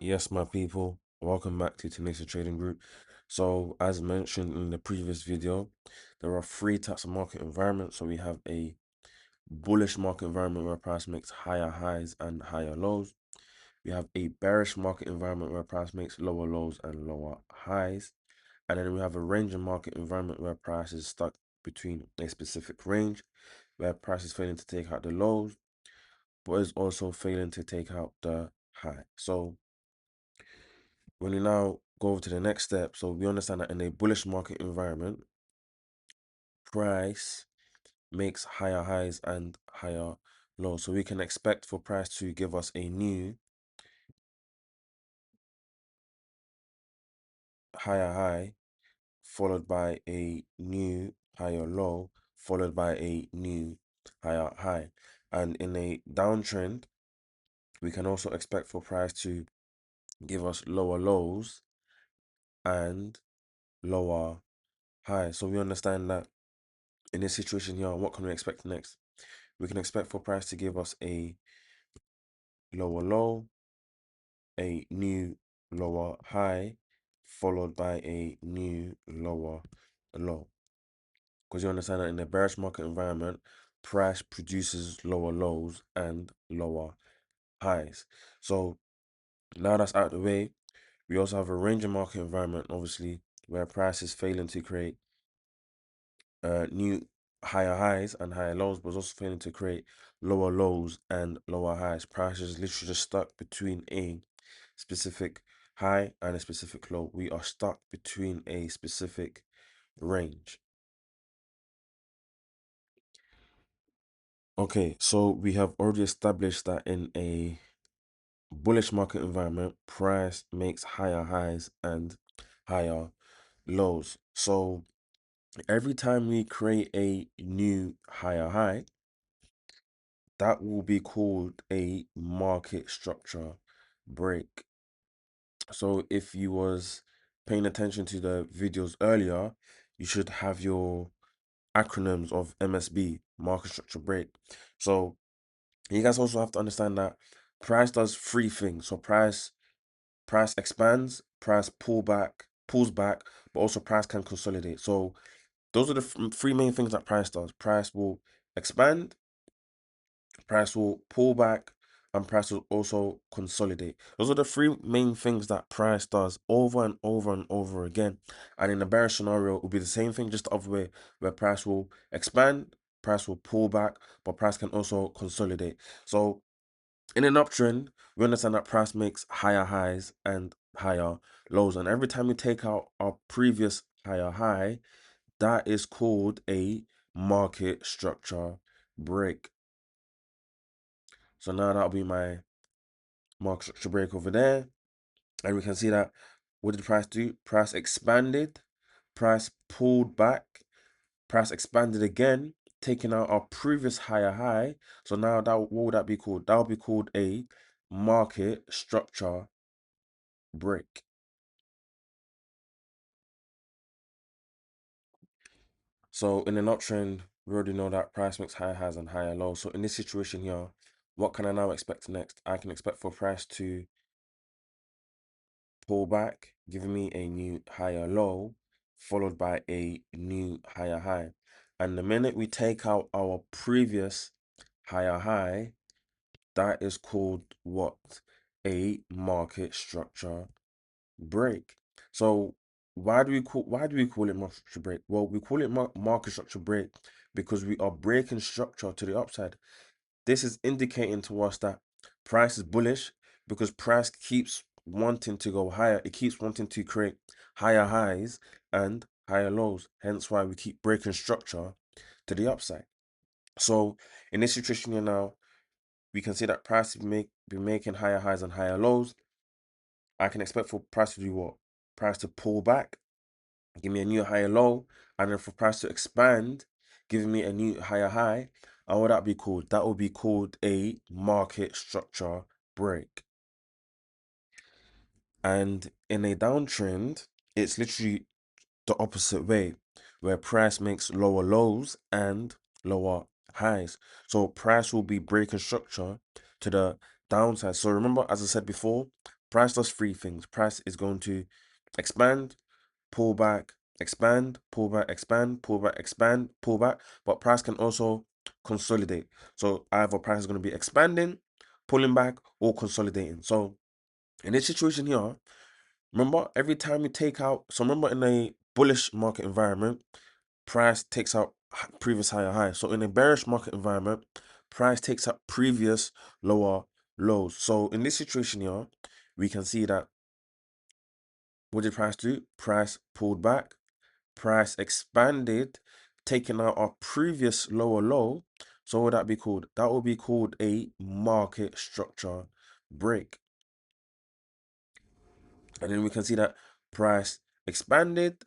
Yes, my people, welcome back to Tenacious Trading Group. So, as mentioned in the previous video, there are three types of market environments. So, we have a bullish market environment where price makes higher highs and higher lows. We have a bearish market environment where price makes lower lows and lower highs. And then we have a ranging market environment where price is stuck between a specific range, where price is failing to take out the lows, but is also failing to take out the high. So, when we now go over to the next step, so we understand that in a bullish market environment, price makes higher highs and higher lows. So we can expect for price to give us a new higher high, followed by a new higher low, followed by a new higher high. And in a downtrend, we can also expect for price to give us lower lows and lower highs. So we understand that in this situation here, what can we expect next? We can expect for price to give us a lower low, a new lower high, followed by a new lower low. Because you understand that in a bearish market environment, price produces lower lows and lower highs. So now that's out of the way, we also have a ranging market environment, obviously, where price is failing to create new higher highs and higher lows, but it's also failing to create lower lows and lower highs. Price is literally just stuck between a specific high and a specific low. We are stuck between a specific range. Okay, so we have already established that in a bullish market environment, price makes higher highs and higher lows. So every time we create a new higher high, that will be called a market structure break. So if you was paying attention to the videos earlier, you should have your acronyms of MSB, market structure break. So you guys also have to understand that price does three things. So price expands, price pulls back, but also price can consolidate. So those are the three main things that price does. Price will expand, price will pull back, and price will also consolidate. Those are the three main things that price does over and over and over again. And in a bearish scenario, it will be the same thing, just the other way, where price will expand, price will pull back, but price can also consolidate. So in an uptrend, we understand that price makes higher highs and higher lows. And every time we take out our previous higher high, that is called a market structure break. So now that'll be my market structure break over there. And we can see that what did price do? Price expanded, price pulled back, price expanded again, taking out our previous higher high. So now that what would that be called? That would be called a market structure break. So in an uptrend, we already know that price makes higher highs and higher lows. So in this situation here, what can I now expect next? I can expect for price to pull back, giving me a new higher low, followed by a new higher high. And the minute we take out our previous higher high, that is called what? A market structure break. So why do we call it market structure break? Well, we call it market structure break because we are breaking structure to the upside. This is indicating to us that price is bullish because price keeps wanting to go higher. It keeps wanting to create higher highs and higher lows. Hence why we keep breaking structure to the upside. So in this situation here now, we can see that price be making higher highs and higher lows. I can expect for price to do what? Price to pull back, give me a new higher low, and then for price to expand, giving me a new higher high. And what that be called? That will be called a market structure break. And in a downtrend, it's literally the opposite way, where price makes lower lows and lower highs. So price will be breaking structure to the downside. So remember, as I said before, price does three things. Price is going to expand, pull back, expand, pull back, expand, pull back, expand, pull back. But price can also consolidate. So either price is going to be expanding, pulling back, or consolidating. So in this situation here, remember every time you take out, so remember in a bullish market environment, price takes out previous higher high. So in a bearish market environment, price takes out previous lower lows. So in this situation here, we can see that what did price do? Price pulled back, price expanded, taking out our previous lower low. So what would that be called? That would be called a market structure break. And then we can see that price expanded,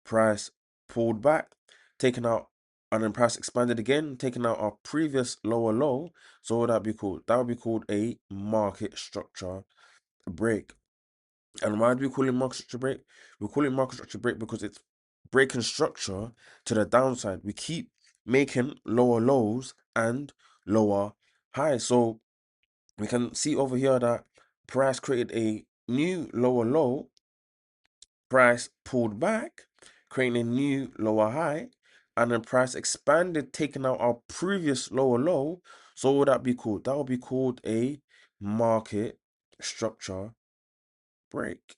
price pulled back, taking out, and then price expanded again, taking out our previous lower low. So what would that be called? That would be called a market structure break. And why do we call it market structure break? We call it market structure break because it's breaking structure to the downside. We keep making lower lows and lower highs. So we can see over here that price created a new lower low, price pulled back, creating a new lower high, and then price expanded, taking out our previous lower low. So what would that be called? That would be called a market structure break.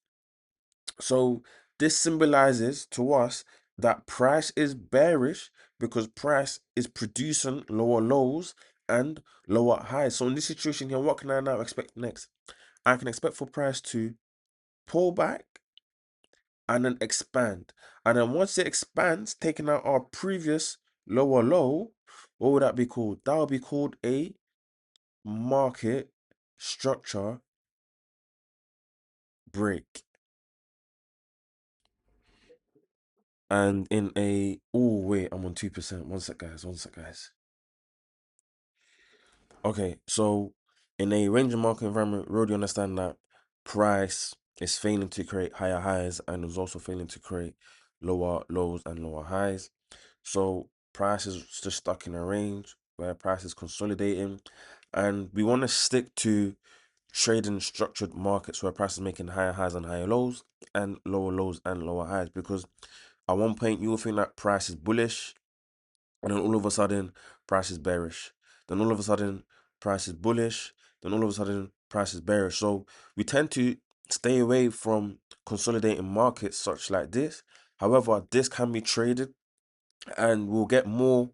So this symbolizes to us that price is bearish because price is producing lower lows and lower highs. So in this situation here, what can I now expect next? I can expect for price to pull back and then expand. And then once it expands, taking out our previous lower low, what would that be called? That would be called a market structure break. And in a, oh wait, I'm on 2%. One sec, guys. One sec, guys. Okay, so in a range of market environment, we already understand that price is failing to create higher highs and is also failing to create lower lows and lower highs. So price is just stuck in a range where price is consolidating, and we want to stick to trading structured markets where price is making higher highs and higher lows and lower lows and lower highs, because at one point you will think that price is bullish and then all of a sudden price is bearish, then all of a sudden price is bullish, then all of a sudden price is bearish. So we tend to stay away from consolidating markets such like this. However, this can be traded, and we'll get more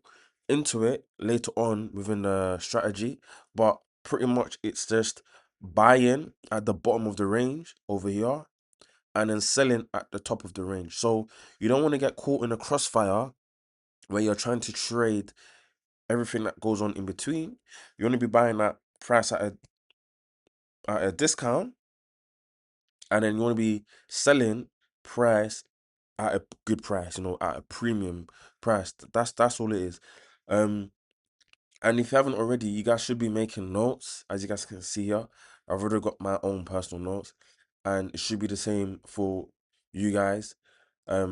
into it later on within the strategy, but pretty much it's just buying at the bottom of the range over here and then selling at the top of the range. So you don't want to get caught in a crossfire where you're trying to trade everything that goes on in between. You want to be buying that price at a discount, and then you want to be selling price at a good price, at a premium price. That's all it is. And if you haven't already, you guys should be making notes. As you guys can see here, I've already got my own personal notes, and it should be the same for you guys. I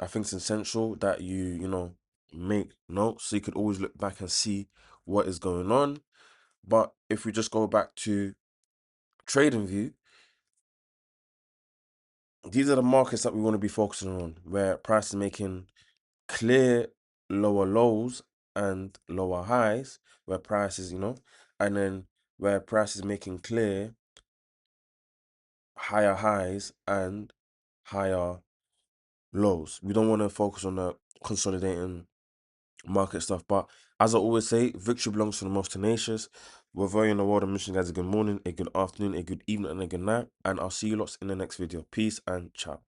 think it's essential that you make notes so you could always look back and see what is going on. But if we just go back to TradingView, these are the markets that we want to be focusing on, where price is making clear lower lows and lower highs, where price is, and then where price is making clear higher highs and higher lows. We don't want to focus on the consolidating market stuff. But as I always say, victory belongs to the most tenacious. Whether you're in the world, I'm wishing you guys a good morning, a good afternoon, a good evening, and a good night. And I'll see you lots in the next video. Peace and ciao.